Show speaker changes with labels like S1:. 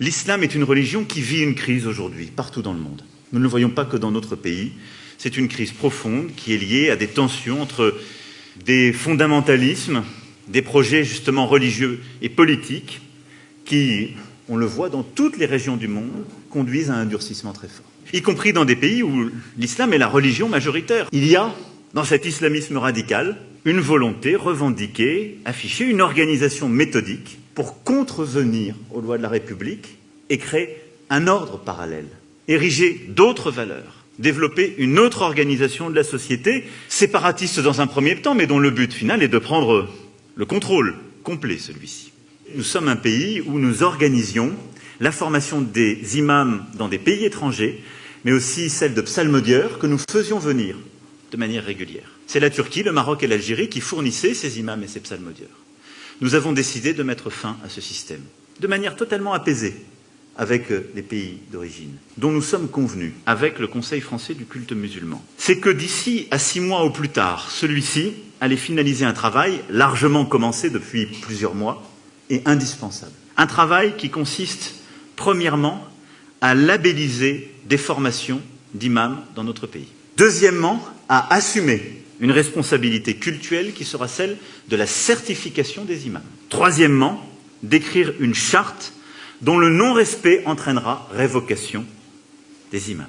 S1: L'islam est une religion qui vit une crise aujourd'hui, partout dans le monde. Nous ne le voyons pas que dans notre pays. C'est une crise profonde qui est liée à des tensions entre des fondamentalismes, des projets justement religieux et politiques qui, on le voit dans toutes les régions du monde, conduisent à un durcissement très fort. Y compris dans des pays où l'islam est la religion majoritaire. Il y a, dans cet islamisme radical, une volonté revendiquée, affichée, une organisation méthodique pour contrevenir aux lois de la République et créer un ordre parallèle, ériger d'autres valeurs, développer une autre organisation de la société, séparatiste dans un premier temps, mais dont le but final est de prendre le contrôle complet, celui-ci. Nous sommes un pays où nous organisions la formation des imams dans des pays étrangers, mais aussi celle de psalmodieurs que nous faisions venir de manière régulière. C'est la Turquie, le Maroc et l'Algérie qui fournissaient ces imams et ces psalmodieurs. Nous avons décidé de mettre fin à ce système, de manière totalement apaisée, avec les pays d'origine, dont nous sommes convenus avec le Conseil français du culte musulman. C'est que d'ici à 6 mois au plus tard, celui-ci allait finaliser un travail largement commencé depuis plusieurs mois et indispensable. Un travail qui consiste, premièrement, à labelliser des formations d'imams dans notre pays. Deuxièmement, à assumer une responsabilité cultuelle qui sera celle de la certification des imams. Troisièmement, d'écrire une charte dont le non-respect entraînera révocation des imams.